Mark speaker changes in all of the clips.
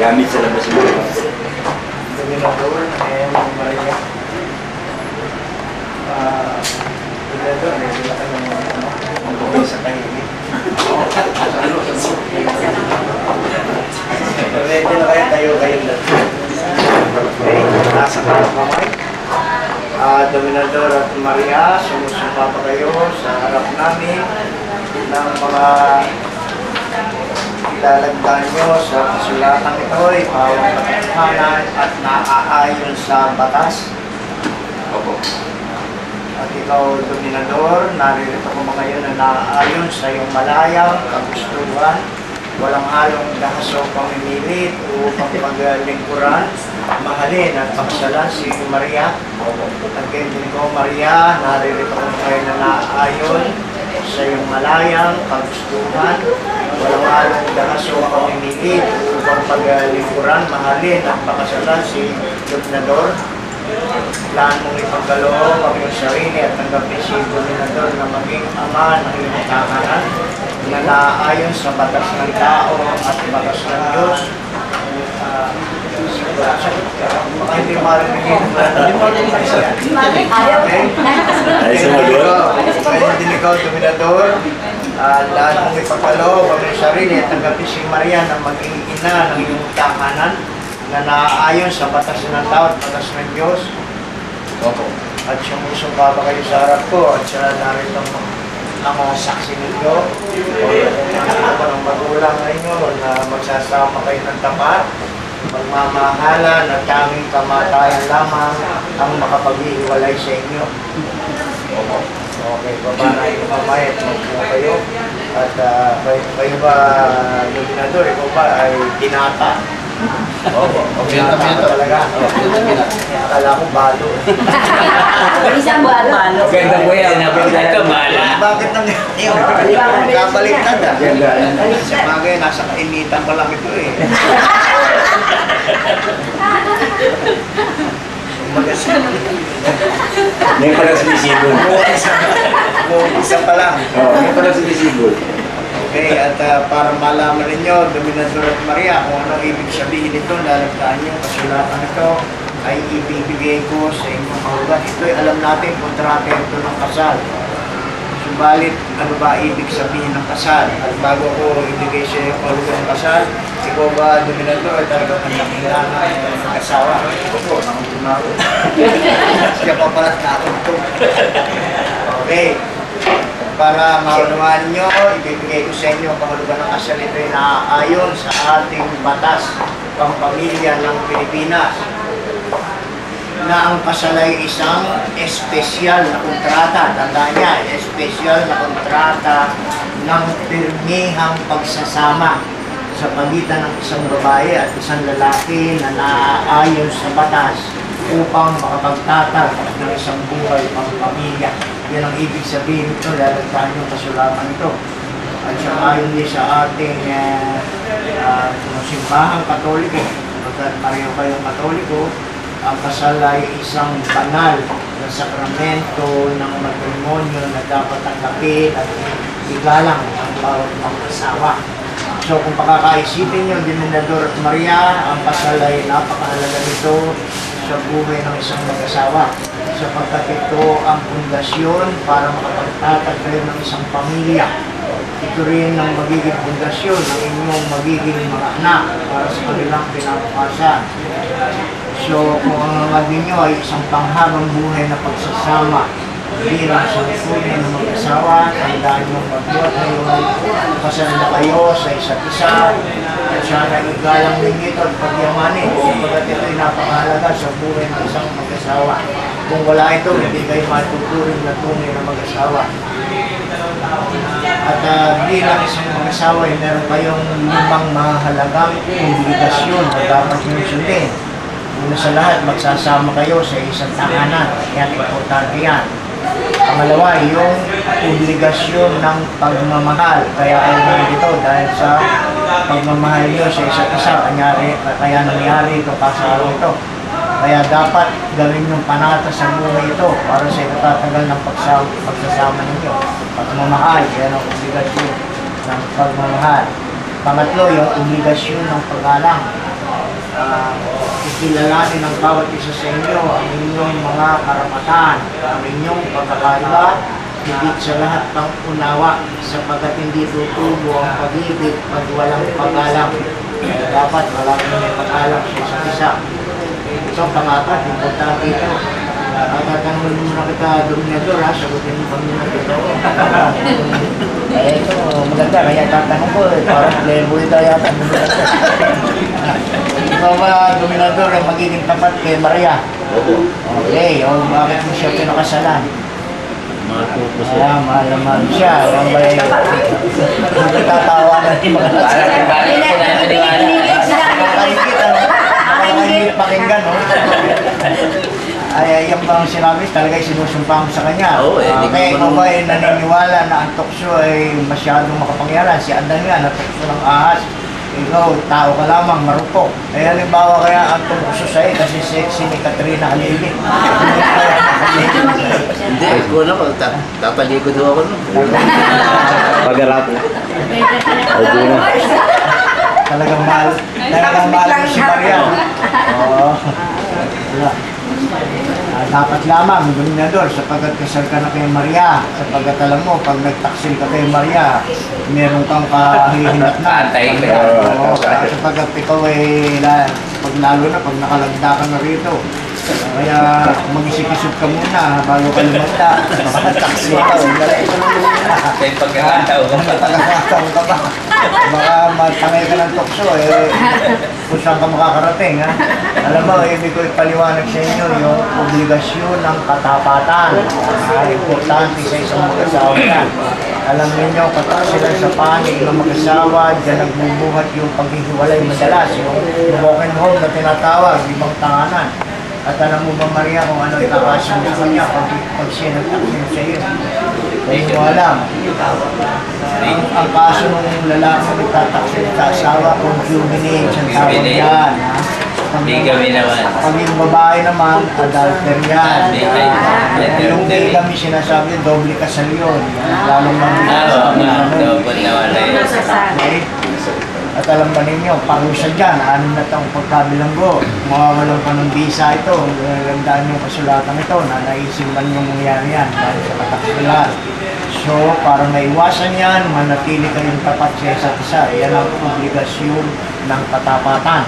Speaker 1: gamit sa labas mo.
Speaker 2: Dominador and Maria. Dominador, hindi na kayo magpapay sa kahilig. Ready na kayo kayong lahat. Okay, nasa parang kamay. Dominador at Maria, sumusumpa pa kayo sa harap namin ng mga ilalagdan nyo sa kasulatan ito ay pawang katotohanan at naaayon sa batas.
Speaker 1: Opo.
Speaker 2: At ikaw, Dominador, naririto ko mga ngayon na naaayon sa iyong malayang kagustuhan, walang halong dahas o pamimilit upang paglingkuran, mahalin at paksalan si Maria. At kayo din ko, Maria, naririto ko ngayon na naaayon sa iyong malayang kagustuhan, walang halong dahas o pamimilit upang paglingkuran, mahalin at paksalan si Dominador. Plan mong ipagkaloob ang iyong sarili at tanggapin si Dominador na maging ama ng iyong tahanan na naaayon sa batas ng tao at batas ng Diyos. Baka hindi marinig yun.
Speaker 1: Ay, sumagot.
Speaker 2: Ngayon din ikaw, Dominador, lahat mong ipagkaloob ang iyong sarili at tanggapin si Maria na maging ina ng iyong tahanan na naaayon sa batas ng tao at batas ng Diyos.
Speaker 1: Opo.
Speaker 2: At sumusumpa pa kayo sa harap ko at siya narito ang mga saksi ninyo o nakita ko ng magulang ninyo na magsasama kayo ng tapat, magmamahalan at tanging kamatayan lamang ang makapaghihiwalay sa inyo.
Speaker 1: Opo.
Speaker 2: Okay, babanayin ko mamaya at magpunta kayo. At kayo ba, Dominador, ikaw ba ay tinata?
Speaker 1: Opo.
Speaker 2: Tinata talaga. Akala ko balo.
Speaker 3: Isang balo.
Speaker 1: Ganda po yan. Ito, bala.
Speaker 2: Bakit nangyayari? Kabaliktad ah. Sa bagay, nasa kainitan pa lang ito eh.
Speaker 1: May pala sumisibol.
Speaker 2: Isa pa lang.
Speaker 1: Oo, may pala sumisibol.
Speaker 2: Okay, at para malaman ninyo, Dominador at Maria, kung ano ibig sabihin nito, lalagtaan nyo, kasulatan ito ay ibibigay ko sa inyong kahugat. Ito ay alam natin, kontrata ito ng kasal. Subalit, ano ba ibig sabihin ng kasal? At bago ko ibigay sa iyo kahugat ng kasal, ikaw ba, Dominador, ay talagang kailangan ng asawa? Opo, nakutunaw. Siya pa pala nakutunaw. Okay. Para maunawaan nyo, ibibigay ko sa inyo ang kahulugan ng kasal. Ito ay naaayon sa ating batas pampamilya ng Pilipinas na ang kasal ay isang espesyal na kontrata. Tandaan niya, espesyal na kontrata ng pirmihang pagsasama sa pagitan ng isang babae at isang lalaki na naaayon sa batas upang makapagtatag ng isang buhay pampamilya. Yan ang ibig sabihin ito, lalagtaan yung kasulatan ito. At siya ayon din sa ating simbahang Katoliko, pagkat pareho kayong Katoliko, ang kasal ay isang banal na sakramento ng matrimonyo na dapat tanggapin at igalang ang bawat mag-asawa. So kung pakakaisipin nyo, Dominador at Maria, ang kasal ay napakahalaga nito sa buhay ng isang mag-asawa, sapagkat ito ang pundasyon para makapagtatag kayo ng isang pamilya. Ito rin ang magiging pundasyon ng inyong magiging mga anak para sa kanilang pinabukasan. So kung ang magiging nyo ay isang panghabang buhay na pagsasama bilang sulusunin ng mag-asawa, tandaan nyo magbuhat ngayon, kasal na kayo sa isa't isa, at sana igalang ninyo ito at pagyamanin, sapagkat ito ay napakahalaga sa buhay ng isang mag-asawa. Kung wala ito, hindi kayo matuturing na tunay na mag-asawa. At bilang isang mag-asawa, meron kayong 5 mahalagang obligasyon na dapat nyo sundin. Una sa lahat, magsasama kayo sa isang tahanan. Yan, importante yan. Pangalawa, yung obligasyon ng pagmamahal. Kaya kayo nandito dahil sa pagmamahal nyo sa isa't isa. Kaya nangyari ito sa araw ito. Kaya dapat gawin yung panata sa buhay ito para sa itatagal ng pagsasama ninyo. Pagmamahal, yan ang obligasyon ng pagmamahal. Pangatlo, yung obligasyon ng paggalang. ikilalanin ng bawat isa sa inyo ang inyong mga karapatan, ang inyong pagkakaiba, higit sa lahat ng unawa, sapagkat hindi tutubo ang pag-ibig pag walang pag-alam. Kaya dapat maraming may pag-alam sa isa't isa. Ito, pangapat, importante ito. Tatanungin mo muna kita, Dominador, ha? Sagutin mo kami na dito. Ito, maganda, kaya tatanong ko, parang playboy tayo yata. Ikaw ba, Dominador, ay magiging tapat kay Maria?
Speaker 1: Opo.
Speaker 2: Okay, o bakit mo siya pinakasalan? Mahal naman siya. Ang may tatawanan yung mga Nakakaingit pakinggan, no? Ay, yung bang sinabi, talaga sinusumpa mo sa kanya.
Speaker 1: Oo,
Speaker 2: Okay, ikaw ba ay naniniwala na ang tukso ay masyadong makapangyarihan? Si Adan nga, natukso ng ahas. Ikaw, tao ka lamang, marupok. Eh, halimbawa kaya ang tukso sa'yo kasi sexy ni Katrina Halili.
Speaker 1: Hindi, ko na tatalikod ako nun. Pag-arap.
Speaker 2: Talagang mahal mo si Maria. Oo. Wala. Dapat lamang, Dominador, sapagkat kasal ka na kay Maria, sapagkat alam mo, pag nagtaksil ka kay Maria, meron kang kahihinat na.
Speaker 1: Patay ka.
Speaker 2: Oo, sapagkat ikaw ay, pag lalo na, pag nakalagda ka na rito, kaya mag-isip-isip ka muna bago ka lumagda. Baka nagtaksil ka,
Speaker 1: Kaya pagkakataon ka pa.
Speaker 2: pagkakataon ka ba? Baka matangay ka ng tukso, kung saan ka makakarating, ha? Alam mo, ibig ko ipaliwanag sa inyo yung obligasyon ng katapatan. Importante sa isang mag-asawa yan. Alam niyo, kataksilan sa panig ng mag-asawa, dyan nagbubuhat yung paghihiwalay madalas, yung broken home na tinatawag, ibang tanganan. At alam mo ba, Maria, kung ano ikakasin sa kanya pag siya nagtaksin sa iyo? Kaya mo alam. Ang kaso ng lalaki nagtataksin sa asawa, concubinage ang tawag yan.
Speaker 1: Hindi kami naman.
Speaker 2: Pag yung babae naman, adulter yan. Yung hindi kami sinasabi, doble kasal yun. Lalong
Speaker 1: Double naman na yun.
Speaker 2: Okay? At alam ba ninyo, parusa dyan, 6 na taong pagkabilanggo, mawawalan pa ng visa ito, gandaan yung kasulatan ito, na naisip man yung mangyari yan, dahil sa kataksilan. So, para maiwasan yan, manatili kayong tapat sa isa't isa. Yan ang obligasyon ng katapatan.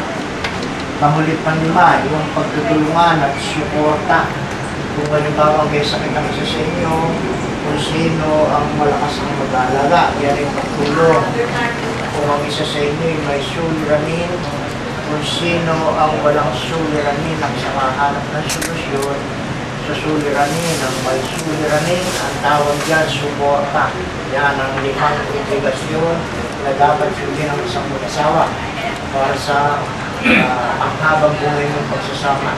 Speaker 2: Pangulit panlima, yung pagtutulungan at suporta. Kung halimbawa may sakit ang isa sa inyo, kung sino ang malakas ang mag-aalaga, yan yung pagtulong. Kung ang isa sa inyo may suliranin, kung sino ang walang suliranin ang sakahanap ng solusyon, sa suliranin, ang may suliranin, ang tawag dyan, suporta. Yan ang 5 obligasyon na dapat sundin ng isang mag-asawa para sa panghabang buhay ng pagsasama.